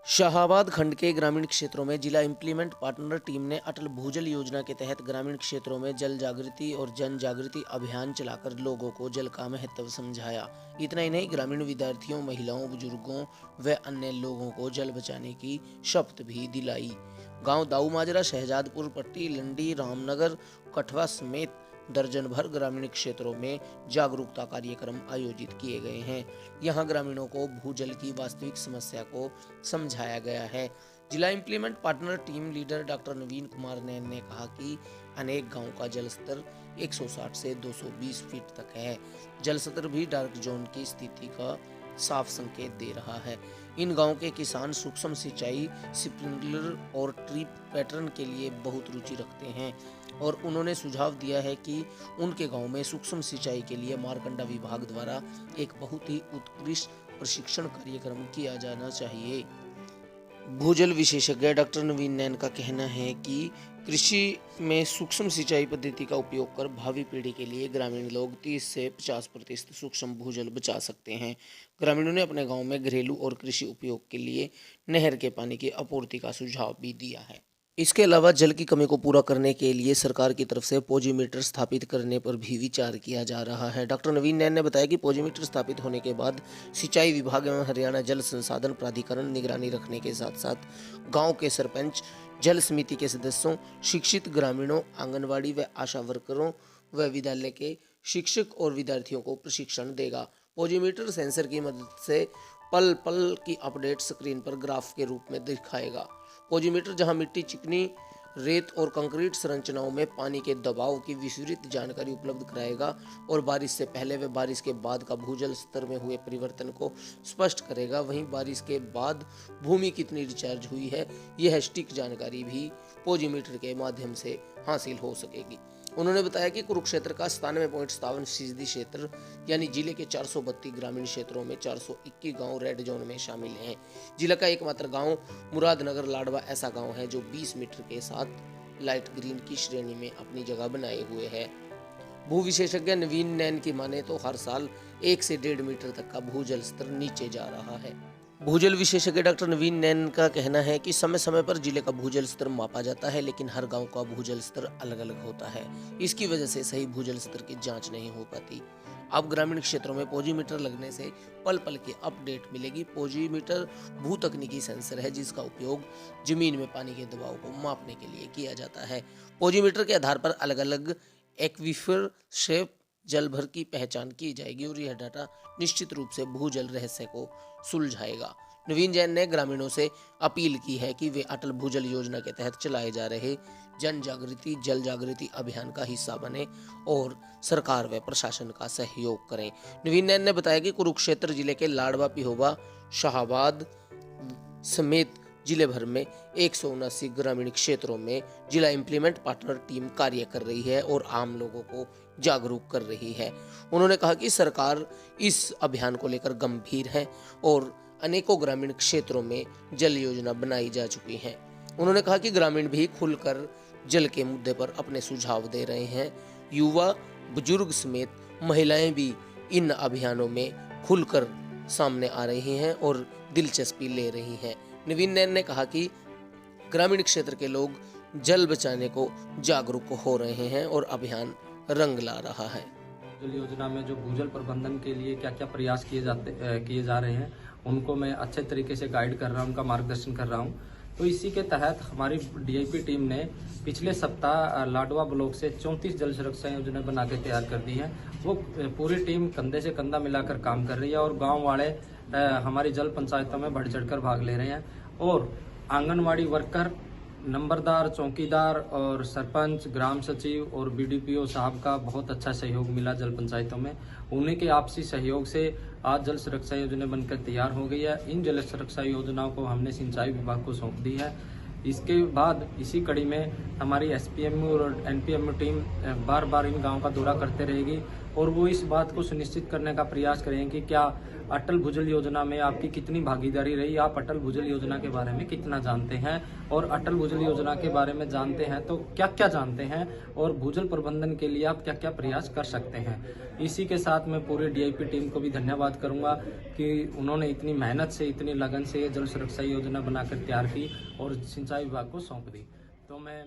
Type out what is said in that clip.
शाहाबाद खंड के ग्रामीण क्षेत्रों में जिला इम्प्लीमेंट पार्टनर टीम ने अटल भूजल योजना के तहत ग्रामीण क्षेत्रों में जल जागृति और जन जागृति अभियान चलाकर लोगों को जल का महत्व समझाया। इतना ही नहीं, ग्रामीण विद्यार्थियों, महिलाओं, बुजुर्गों व अन्य लोगों को जल बचाने की शपथ भी दिलाई। गांव दाऊ माजरा, शहजादपुर पट्टी, लंडी, रामनगर, कठवा समेत दर्जन भर ग्रामीण क्षेत्रों में जागरूकता कार्यक्रम आयोजित किए गए हैं। यहां ग्रामीणों को भूजल की वास्तविक समस्या को समझाया गया है। जिला implement partner team leader doctor Naveen Kumar Nain ने कहा कि अनेक गांव का जल स्तर 160 से 220 फीट तक है। जल स्तर भी डार्क जोन की स्थिति का साफ संकेत दे रहा है। इन गांव के किसान सूक्ष्म सिंचाई, स्प्रिंकलर और ट्रिप पैटर्न के लिए बहुत रुचि रखते हैं और उन्होंने सुझाव दिया है कि उनके गांव में सूक्ष्म सिंचाई के लिए मारकंडा विभाग द्वारा एक बहुत ही उत्कृष्ट प्रशिक्षण कार्यक्रम किया जाना चाहिए। भूजल विशेषज्ञ डॉक्टर नवीन नैन का कहना है कि कृषि में सूक्ष्म सिंचाई पद्धति का उपयोग कर भावी पीढ़ी के लिए ग्रामीण लोग 30 से 50% सूक्ष्म भूजल बचा सकते हैं। ग्रामीणों ने अपने गांव में घरेलू और कृषि उपयोग के लिए नहर के पानी की आपूर्ति का सुझाव भी दिया है। इसके अलावा जल की कमी को पूरा करने के लिए सरकार की तरफ से पोजीमीटर स्थापित करने पर भी विचार किया जा रहा है। डॉक्टर नवीन नैन ने बताया कि पोजीमीटर स्थापित होने के बाद सिंचाई विभाग एवं हरियाणा जल संसाधन प्राधिकरण निगरानी रखने के साथ साथ गांव के सरपंच, जल समिति के सदस्यों, शिक्षित ग्रामीणों, आंगनबाड़ी व आशा वर्करों व विद्यालय के शिक्षक और विद्यार्थियों को प्रशिक्षण देगा। पोजीमीटर सेंसर की मदद से पल पल की अपडेट स्क्रीन पर ग्राफ के रूप में दिखाएगा। पोजीमीटर जहां मिट्टी, चिकनी, रेत और कंक्रीट संरचनाओं में पानी के दबाव की विस्तृत जानकारी उपलब्ध कराएगा और बारिश से पहले व बारिश के बाद का भूजल स्तर में हुए परिवर्तन को स्पष्ट करेगा। वहीं बारिश के बाद भूमि कितनी रिचार्ज हुई है, यह सटीक जानकारी भी पोजीमीटर के माध्यम से हासिल हो सकेगी। उन्होंने बताया कि कुरुक्षेत्र का 97.57% क्षेत्र यानी जिले के 432 ग्रामीण क्षेत्रों में 421 गांव रेड जोन में शामिल हैं। जिला का एकमात्र गांव मुरादनगर लाडवा ऐसा गांव है जो 20 मीटर के साथ लाइट ग्रीन की श्रेणी में अपनी जगह बनाए हुए है। भू विशेषज्ञ नवीन नैन की माने तो हर साल 1 से 1.5 मीटर तक का भूजल स्तर नीचे जा रहा है। भूजल विशेषज्ञ डॉक्टर नवीन नैन का कहना है कि समय समय पर जिले का भूजल स्तर मापा जाता है, लेकिन हर गांव का भूजल स्तर अलग अलग होता है। इसकी वजह से सही भूजल स्तर की जांच नहीं हो पाती। अब ग्रामीण क्षेत्रों में पोजीमीटर लगने से पल पल की अपडेट मिलेगी। पोजीमीटर भू तकनीकी सेंसर है जिसका उपयोग जमीन में पानी के दबाव को मापने के लिए किया जाता है। पोजीमीटर के आधार पर अलग अलग एक्वीफर शेप जल भर की पहचान की जाएगी और यह डाटा निश्चित रूप से भूजल रहस्य को सुलझाएगा। नवीन जैन ने ग्रामीणों से अपील की है कि वे अटल भूजल योजना के तहत चलाए जा रहे जन जागृति, जल जागृति अभियान का हिस्सा बने और सरकार व प्रशासन का सहयोग करें। नवीन नैन ने बताया कि कुरुक्षेत्र जिले के लाडवा, पिहोवा, शाहाबाद समेत जिले भर में 179 ग्रामीण क्षेत्रों में जिला इम्प्लीमेंट पार्टनर टीम कार्य कर रही है और आम लोगों को जागरूक कर रही है। उन्होंने कहा कि सरकार इस अभियान को लेकर गंभीर है और अनेकों ग्रामीण क्षेत्रों में जल योजना बनाई जा चुकी है। उन्होंने कहा कि ग्रामीण भी खुलकर जल के मुद्दे पर अपने सुझाव दे रहे हैं। युवा, बुजुर्ग समेत महिलाएं भी इन अभियानों में खुलकर सामने आ रही हैं और दिलचस्पी ले रही हैं। नवीन नैन ने कहा कि ग्रामीण क्षेत्र के लोग जल बचाने को जागरूक हो रहे हैं और अभियान रंग ला रहा है। जल योजना में जो भूजल प्रबंधन के लिए क्या क्या प्रयास किए जा रहे हैं, उनको मैं अच्छे तरीके से गाइड कर रहा हूं, उनका मार्गदर्शन कर रहा हूं। तो इसी के तहत हमारी डीआईपी टीम ने पिछले सप्ताह लाडवा ब्लॉक से 34 जल सुरक्षा योजना बना के तैयार कर दी है। वो पूरी टीम कंधे से कंधा मिलाकर काम कर रही है और गाँव वाले हमारी जल पंचायतों में बढ़ चढ़कर भाग ले रहे हैं और आंगनवाड़ी वर्कर, नंबरदार, चौकीदार और सरपंच, ग्राम सचिव और बीडीपीओ साहब का बहुत अच्छा सहयोग मिला जल पंचायतों में। उन्हीं के आपसी सहयोग से आज जल सुरक्षा योजना बनकर तैयार हो गई है। इन जल सुरक्षा योजनाओं को हमने सिंचाई विभाग को सौंप दी है। इसके बाद इसी कड़ी में हमारी एसपीएमयू और एनपीएमयू टीम बार बार इन गाँव का दौरा करते रहेगी और वो इस बात को सुनिश्चित करने का प्रयास करें कि क्या अटल भूजल योजना में आपकी कितनी भागीदारी रही, आप अटल भूजल योजना के बारे में कितना जानते हैं, और अटल भूजल योजना के बारे में जानते हैं तो क्या क्या जानते हैं, और भूजल प्रबंधन के लिए आप क्या क्या प्रयास कर सकते हैं। इसी के साथ मैं पूरे DIP टीम को भी धन्यवाद करूंगा कि उन्होंने इतनी मेहनत से, इतनी लगन से ये जल सुरक्षा योजना बनाकर तैयार की और सिंचाई विभाग को सौंप दी। तो मैं